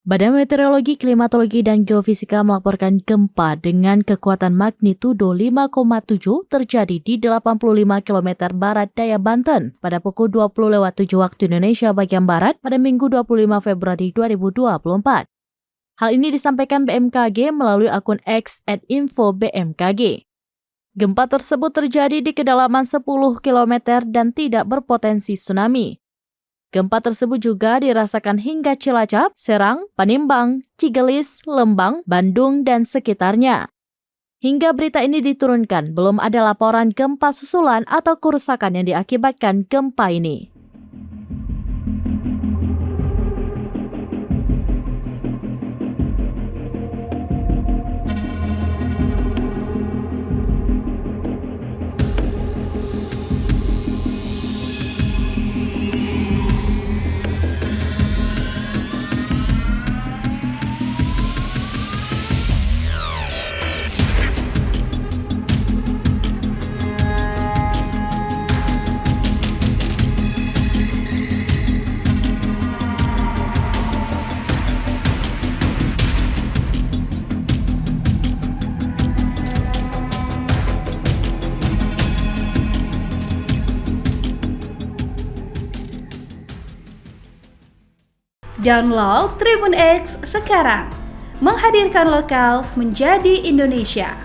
Badan Meteorologi, Klimatologi, dan Geofisika melaporkan gempa dengan kekuatan magnitudo 5,7 terjadi di 85 km barat daya Banten pada pukul 20.07 waktu Indonesia bagian Barat pada Minggu 25 Februari 2024. Hal ini disampaikan BMKG melalui akun X @info_bmkg. Gempa tersebut terjadi di kedalaman 10 km dan tidak berpotensi tsunami. Gempa tersebut juga dirasakan hingga Cilacap, Serang, Panimbang, Cigelis, Lembang, Bandung, dan sekitarnya. Hingga berita ini diturunkan, belum ada laporan gempa susulan atau kerusakan yang diakibatkan gempa ini. Download Tribun X sekarang, menghadirkan lokal menjadi Indonesia.